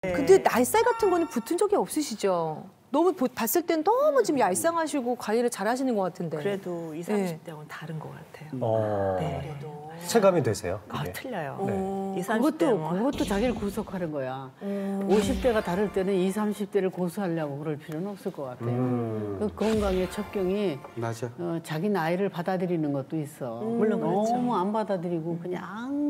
근데 날살 같은 거는 붙은 적이 없으시죠? 너무 봤을 땐 너무 지금 얄쌍하시고 관리를 잘 하시는 것 같은데. 그래도 20, 30대하고는 다른 것 같아요. 네. 체감이 되세요? 틀려요. 네. 20, 30대는 그것도 자기를 고속하는 거야. 50대가 다를 때는 20, 30대를 고수하려고 그럴 필요는 없을 것 같아요. 그 건강의 척경이 맞아. 자기 나이를 받아들이는 것도 있어. 물론 그렇죠. 너무 안 받아들이고 그냥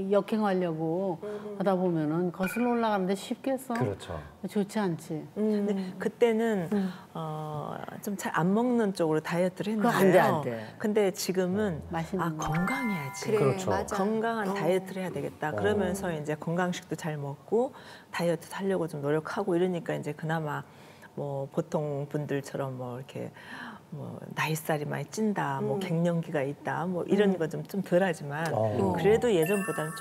역행하려고 하다 보면은 거슬러 올라가는데 쉽겠어? 그렇죠. 좋지 않지. 근데 그때는 좀 잘 안 먹는 쪽으로 다이어트를 했는데요. 그거 안 돼, 안 돼. 근데 지금은 맛있는 거. 건강해야지. 그래, 그렇죠. 맞아. 건강한 다이어트를 해야 되겠다. 그러면서 이제 건강식도 잘 먹고 다이어트 하려고 좀 노력하고 이러니까 이제 그나마 뭐 보통 분들처럼 뭐 이렇게 뭐 나이살이 많이 찐다, 뭐 갱년기가 있다, 뭐 이런 거 좀 덜하지만 그래도 예전보다는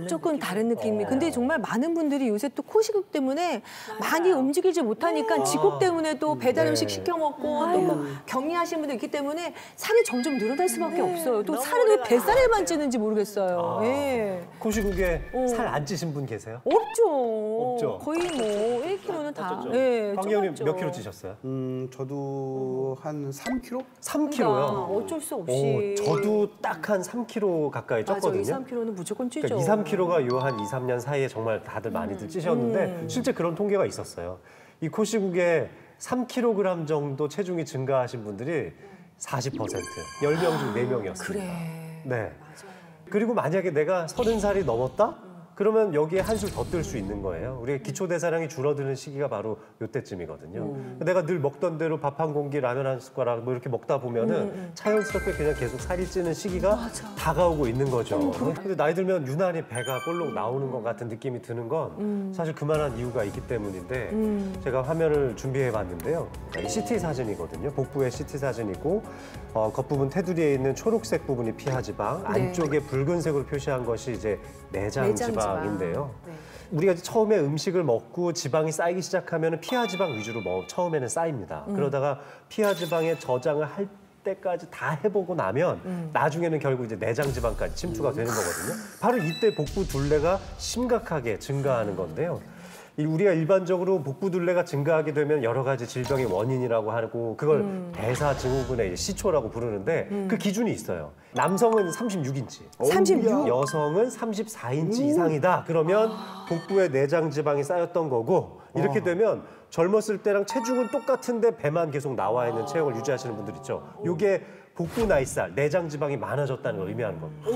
조금 다른 느낌이. 근데 정말 많은 분들이 요새 또 코식육 때문에 많이 움직이지 못하니까 직업 때문에 또 배달 음식 시켜 먹고 또 뭐 격리하시는 분들 있기 때문에 살이 점점 늘어날 수밖에 없어요. 또 살은 왜 뱃살에만 찌는지 모르겠어요. 예. 코시국에 살 안 찌신 분 계세요? 없죠. 거의 뭐 1kg는 다. 예, 황 의원님 쪄봤죠. 몇 킬로 찌셨어요? 저도 한 3kg? 3kg요? 어쩔 수 없이. 저도 딱 한 3kg 가까이 맞아, 쪘거든요. 2, 3kg는 무조건 찌죠. 그러니까 2, 3kg가 요 한 2, 3년 사이에 정말 다들 많이들 찌셨는데 실제 그런 통계가 있었어요. 이 코시국에 3kg 정도 체중이 증가하신 분들이 40%, 10명 중 4명이었습니다. 그래. 네. 그리고 만약에 내가 30살이 넘었다? 그러면 여기에 한술 더 뜰 수 있는 거예요. 우리가 기초대사량이 줄어드는 시기가 바로 이때쯤이거든요. 내가 늘 먹던 대로 밥 한 공기, 라면 한 숟가락 뭐 이렇게 먹다 보면은 자연스럽게 그냥 계속 살이 찌는 시기가 다가오고 있는 거죠. 근데 나이 들면 유난히 배가 볼록 나오는 것 같은 느낌이 드는 건 사실 그만한 이유가 있기 때문인데 제가 화면을 준비해 봤는데요. 이 CT 사진이거든요. 복부의 CT 사진이고 겉부분 테두리에 있는 초록색 부분이 피하지방, 안쪽에 붉은색으로 표시한 것이 이제 내장 지방인데요. 우리가 처음에 음식을 먹고 지방이 쌓이기 시작하면 피하지방 위주로 처음에는 쌓입니다. 그러다가 피하지방의 저장을 할 때까지 다 해보고 나면 나중에는 결국 이제 내장 지방까지 침투가 되는 거거든요. 바로 이때 복부 둘레가 심각하게 증가하는 건데요. 우리가 일반적으로 복부 둘레가 증가하게 되면 여러 가지 질병의 원인이라고 하고 그걸 대사증후군의 시초라고 부르는데 그 기준이 있어요. 남성은 36인치, 36? 여성은 34인치 이상이다. 그러면 복부에 내장 지방이 쌓였던 거고 이렇게 되면 젊었을 때랑 체중은 똑같은데 배만 계속 나와 있는 체형을 유지하시는 분들 있죠. 이게 복부 나이살, 내장 지방이 많아졌다는 걸 의미하는 겁니다.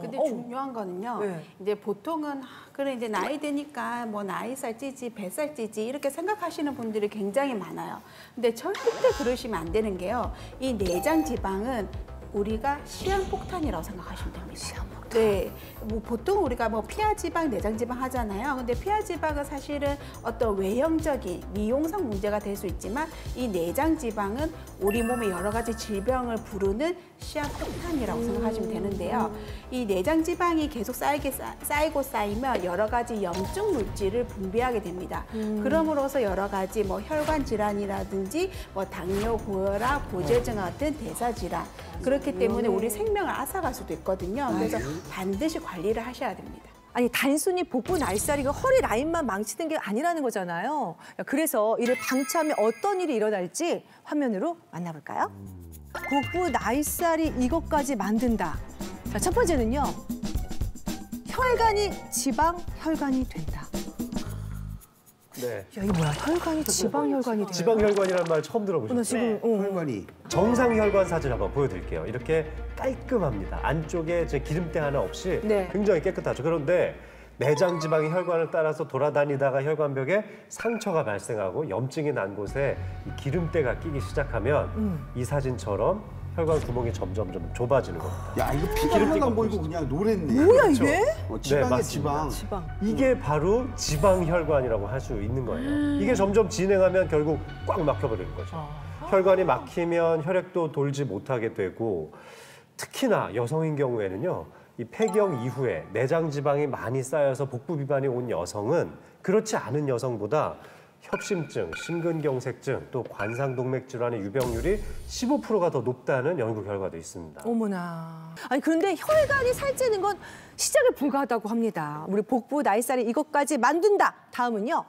근데 중요한 거는요. 이제 보통은 그래 이제 나이 드니까 뭐 나이살 찌지, 뱃살 찌지 이렇게 생각하시는 분들이 굉장히 많아요. 근데 절대 그러시면 안 되는 게요. 이 내장 지방은 우리가 시한폭탄이라고 생각하시면 됩니다. 시한폭탄. 네, 뭐 보통 우리가 뭐 피하지방, 내장지방 하잖아요. 근데 피하지방은 사실은 어떤 외형적인 미용상 문제가 될 수 있지만 이 내장지방은 우리 몸의 여러 가지 질병을 부르는 시한폭탄이라고 생각하시면 되는데요. 이 내장지방이 계속 쌓이고 쌓이면 여러 가지 염증 물질을 분비하게 됩니다. 그럼으로써 여러 가지 뭐 혈관 질환이라든지 뭐 당뇨, 고혈압, 고지혈증 같은 대사 질환 그렇기 때문에 우리 생명을 앗아갈 수도 있거든요. 그래서 반드시 관리를 하셔야 됩니다. 아니 단순히 복부 날살이가 허리 라인만 망치는 게 아니라는 거잖아요. 그래서 이를 방치하면 어떤 일이 일어날지 화면으로 만나볼까요? 복부 날살이 이것까지 만든다. 자, 첫 번째는요. 혈관이 지방 혈관이 된다. 네. 야, 이게 뭐야? 혈관이 지방 혈관이 돼요. 지방 혈관이라는 말 처음 나 들어보셨죠? 지금 혈관이. 정상 혈관 사진 한번 보여드릴게요. 이렇게 깔끔합니다. 안쪽에 기름때 하나 없이 굉장히 깨끗하죠. 그런데 내장 지방이 혈관을 따라서 돌아다니다가 혈관벽에 상처가 발생하고 염증이 난 곳에 이 기름때가 끼기 시작하면 이 사진처럼 혈관 구멍이 점점 좁아지는 겁니다. 야, 이거 피가 하나도 안 보이고 그냥 노랬네. 뭐야 이게? 지방이야, 맞습니다. 지방. 이게 바로 지방혈관이라고 할 수 있는 거예요. 이게 점점 진행하면 결국 꽉 막혀버리는 거죠. 혈관이 막히면 혈액도 돌지 못하게 되고 특히나 여성인 경우에는요. 이 폐경 이후에 내장 지방이 많이 쌓여서 복부 비만이 온 여성은 그렇지 않은 여성보다 협심증, 심근경색증, 또 관상동맥 질환의 유병률이 15%가 더 높다는 연구 결과도 있습니다. 어머나. 아니 그런데 혈관이 살찌는 건 시작에 불과하다고 합니다. 우리 복부 나이살이 이것까지 만든다. 다음은요.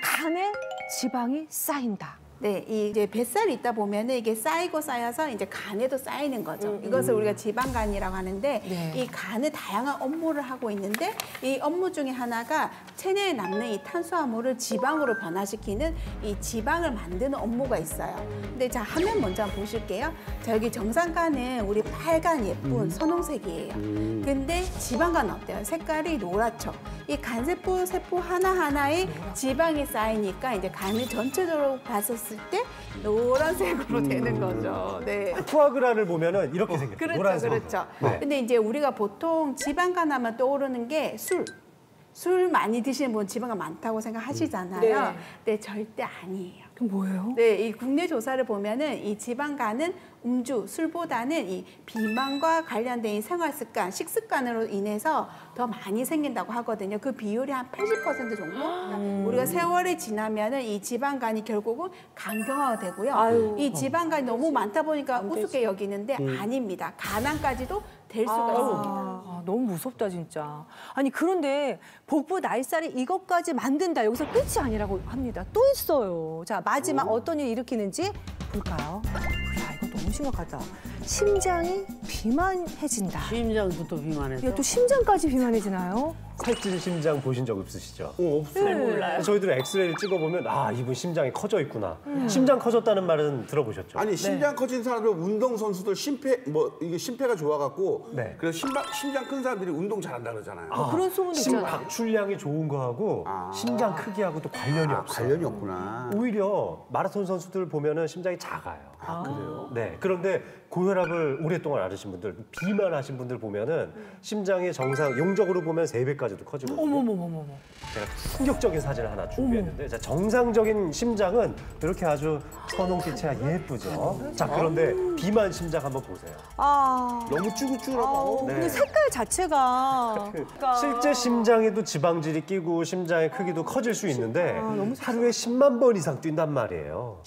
간에 지방이 쌓인다. 네, 이제 뱃살이 있다 보면은 이게 쌓이고 쌓여서 이제 간에도 쌓이는 거죠. 이것을 우리가 지방간이라고 하는데 네. 이 간은 다양한 업무를 하고 있는데 이 업무 중에 하나가 체내에 남는 이 탄수화물을 지방으로 변화시키는 이 지방을 만드는 업무가 있어요. 근데 자, 화면 먼저 한번 보실게요. 자, 여기 정상간은 우리 빨간 예쁜 선홍색이에요. 근데 지방간은 어때요? 색깔이 노랗죠. 이 간세포 세포 하나하나에 지방이 쌓이니까 이제 간을 전체적으로 봤었을 때 노란색으로 되는 거죠. 네. 푸아그라를 보면은 이렇게 생겼죠. 그렇죠, 노란색. 그렇죠. 네. 근데 이제 우리가 보통 지방간 하면 떠오르는 게 술 많이 드시는 분 지방간 많다고 생각하시잖아요. 네. 근데 절대 아니에요. 그럼 뭐예요? 네, 이 국내 조사를 보면은 이 지방간은 음주, 술보다는 이 비만과 관련된 이 생활 습관, 식습관으로 인해서 더 많이 생긴다고 하거든요. 그 비율이 한 80% 정도? 그러니까 우리가 세월이 지나면은 이 지방간이 결국은 간경화가 되고요. 이 지방간이 너무 많다 보니까 우습게 여기는데 아닙니다. 간암까지도 될 수가 있습니다. 아, 너무 무섭다 진짜. 아니 그런데 복부 나이살이 이것까지 만든다. 여기서 끝이 아니라고 합니다. 또 있어요. 자 마지막 어떤 일을 일으키는지 볼까요? 야 이거 너무 심각하다. 심장이 비만해진다. 심장부터 비만해서. 이거 또 심장까지 비만해지나요? 살찐 심장 보신 적 없으시죠? 없어요. 네. 몰라요. 저희들 엑스레이를 찍어보면 아 이분 심장이 커져 있구나. 심장 커졌다는 말은 들어보셨죠? 아니 심장 커진 사람들 운동 선수들 이게 심폐가 좋아갖고 네. 그래서 심장 큰 사람들이 운동 잘한다 그러잖아요. 그런 소문이 있잖아요. 심박출량이 좋은 거하고 심장 크기하고 또 관련이 없어요. 관련이 없구나. 오히려 마라톤 선수들 보면은 심장이 작아요. 그래요? 네. 그런데 고혈압을 오랫동안 앓으신 분들, 비만하신 분들 보면은 심장의 정상 용적으로 보면 3배까지도 커지거든요. 어머머머머머. 제가 충격적인 사진을 하나 준비했는데 자, 정상적인 심장은 이렇게 아주 선홍빛이 예쁘죠. 자, 그런데 비만 심장 한번 보세요. 아. 너무 쭈글쭈글하고. 네. 근데 색깔 자체가 실제 심장에도 지방질이 끼고 심장의 크기도 커질 수 있는데 하루에 10만 번 이상 뛴단 말이에요.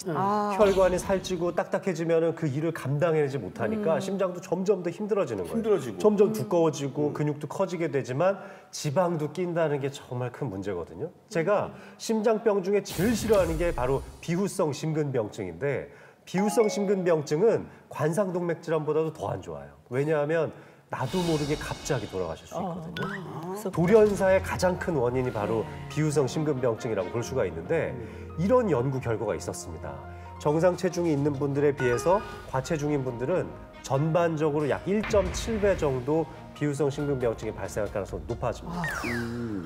혈관이 살찌고 딱딱해지면 그 일을 감당해내지 못하니까 심장도 점점 더 힘들어지는 거예요. 힘들어지고. 점점 두꺼워지고 근육도 커지게 되지만 지방도 낀다는 게 정말 큰 문제거든요. 제가 심장병 중에 제일 싫어하는 게 바로 비후성 심근병증인데 비후성 심근병증은 관상동맥 질환보다도 더 안 좋아요. 왜냐하면 나도 모르게 갑자기 돌아가실 수 있거든요. 돌연사의 가장 큰 원인이 바로 비후성 심근병증이라고 볼 수가 있는데 이런 연구 결과가 있었습니다. 정상 체중이 있는 분들에 비해서 과체중인 분들은 전반적으로 약 1.7배 정도 비후성 심근병증이 발생할 가능성이 높아집니다.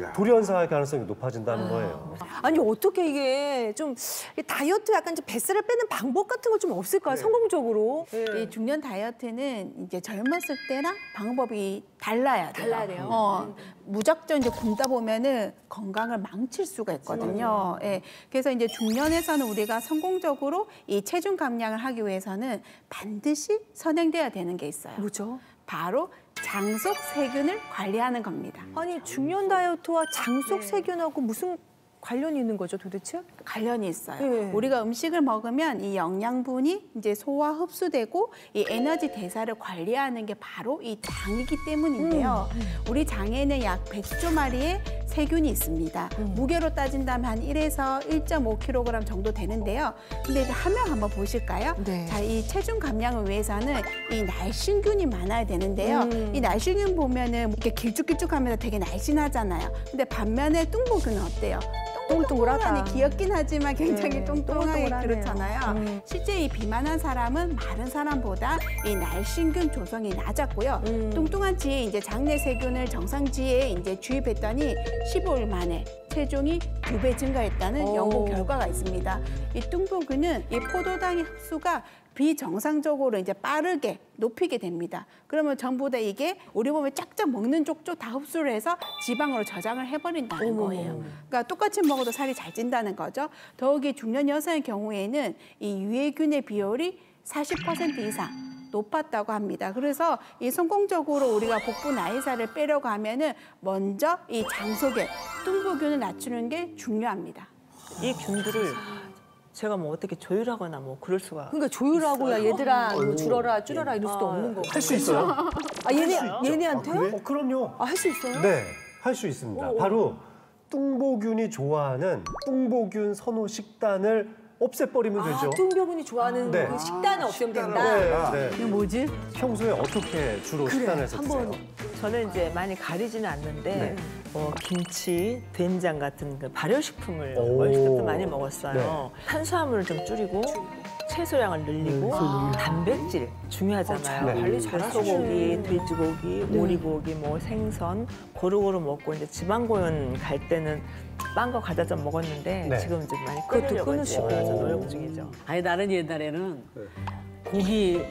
야. 돌연사할 가능성이 높아진다는 거예요. 아니 어떻게 이게 좀 다이어트 약간 좀 뱃살을 빼는 방법 같은 거 좀 없을까요? 성공적으로. 이 중년 다이어트는 이제 젊었을 때랑 방법이 달라야 돼요. 달라야 돼요. 무작정 이제 굶다 보면은 건강을 망칠 수가 있거든요. 예. 그래서 이제 중년에서는 우리가 성공적으로 이 체중 감량을 하기 위해서는 반드시 선행돼야 되는 게 있어요. 뭐죠? 바로 장속 세균을 관리하는 겁니다. 아니 중년 다이어트와 장속 세균하고 무슨 관련이 있는 거죠, 도대체? 관련이 있어요. 네. 우리가 음식을 먹으면 이 영양분이 이제 소화 흡수되고 이 에너지 대사를 관리하는 게 바로 이 장이기 때문인데요. 우리 장에는 약 100조 마리의 세균이 있습니다. 무게로 따진다면 한 1에서 1.5kg 정도 되는데요. 근데 이제 화면 한번 보실까요? 네. 자, 이 체중 감량을 위해서는 이 날씬균이 많아야 되는데요. 이 날씬균 보면은 이렇게 길쭉길쭉하면서 되게 날씬하잖아요. 근데 반면에 뚱보균은 어때요? 동글동글하다. 귀엽긴 하지만 굉장히 네, 뚱뚱하게 동글동글하네요. 그렇잖아요. 실제 이 비만한 사람은 마른 사람보다 이 날씬균 조성이 낮았고요. 뚱뚱한 지에 이제 장내 세균을 정상지에 이제 주입했더니 15일 만에 체중이 2배 증가했다는 연구 결과가 있습니다. 이 뚱보균은 이 포도당의 흡수가 비정상적으로 이제 빠르게 높이게 됩니다. 그러면 전부 다 이게 우리 몸에 쫙쫙 먹는 쪽쪽 다 흡수를 해서 지방으로 저장을 해버린다는 거예요. 그러니까 똑같이 먹어도 살이 잘 찐다는 거죠. 더욱이 중년 여성의 경우에는 이 유해균의 비율이 40% 이상 높았다고 합니다. 그래서 이 성공적으로 우리가 복부 나이살을 빼려고 하면은 먼저 이 장 속에 뚱보균을 낮추는 게 중요합니다. 이 균들을 제가 뭐 어떻게 조율하거나 뭐 그럴 수가. 그러니까 조율하고 야 얘들아 뭐 줄어라 줄여라 이럴 수도 없는 거고. 할 수 있어요? 아 얘네한테요? 그럼요. 아 할 수 있어요? 네, 할 수 있습니다. 바로 뚱보균이 좋아하는 뚱보균 선호 식단을 없애버리면 되죠. 뚱벼분이 좋아하는 네. 그 식단을 없애면 된다. 네, 이게 뭐지? 평소에 어떻게 주로 식단을 해서 드세요? 저는 이제 많이 가리지는 않는데 김치, 된장 같은 그 발효식품을 오. 어렸을 때부터 많이 먹었어요. 네. 탄수화물을 좀 줄이고 채소량을 늘리고 단백질 중요하잖아요. 네. 관리 그래서 잘하시네. 소고기, 돼지고기, 오리고기, 뭐 생선 고루고루 먹고 이제 지방고연 갈 때는 빵과 과자 좀 먹었는데 네. 지금 이제 많이 그것도 끊으려고 끊으시고. 그래서 노력 중이죠. 아니 나는 옛날에는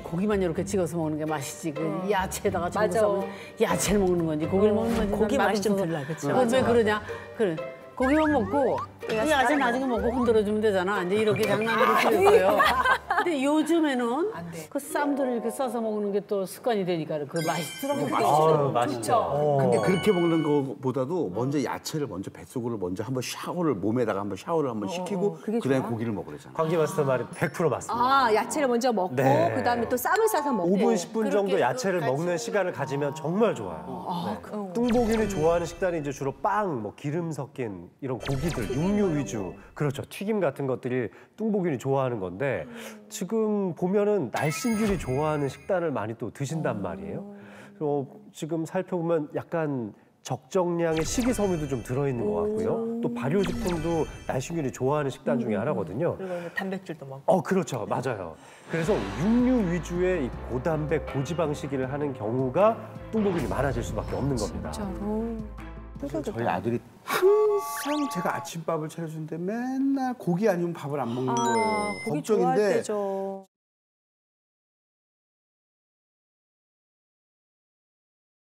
고기만 이렇게 찍어서 먹는 게 맛이지. 그 야채에다가 맞아. 전부 야채를 먹는 건지 고기를 먹는 건지 고기 난 맛이 좀 맛없어서. 달라, 그쵸? 그건 왜 그러냐? 그래. 고기만 먹고 야채 나중에 먹고 흔들어주면 되잖아. 이제 이렇게 장난으로 그랬어요. 근데 요즘에는 그 쌈들을 이렇게 싸서 먹는 게 또 습관이 되니까 그 맛있더라고요. 맛있죠. 근데 그렇게 먹는 것보다도 먼저 야채를 먼저 뱃속으로 먼저 한번 샤워를 몸에다가 한번 샤워를 한번 시키고 그다음에 고기를 먹으래잖아. 광기 마스터 말이 100% 맞습니다. 아 야채를 먼저 먹고 네. 그다음에 또 쌈을 싸서 먹고. 5분, 10분 정도 야채를 먹는 시간을 가지면 정말 좋아요. 네. 뚱보균이 좋아하는 식단이 이제 주로 빵, 뭐 기름 섞인 이런 고기들, 육류 위주, 그렇죠. 튀김 같은 것들이 뚱보균이 좋아하는 건데 지금 보면은 날씬균이 좋아하는 식단을 많이 또 드신단 말이에요. 지금 살펴보면 약간 적정량의 식이섬유도 좀 들어있는 것 같고요. 또 발효식품도 날씬균이 좋아하는 식단 중에 하나거든요. 그리고 이제 단백질도 먹고. 그렇죠. 맞아요. 그래서 육류 위주의 이 고단백, 고지방식을 하는 경우가 뚱보균이 많아질 수밖에 없는 겁니다. 저희 아들이 항상 제가 아침밥을 차려주는데 맨날 고기 아니면 밥을 안 먹는 거예요. 고기 걱정인데 좋아할 때죠.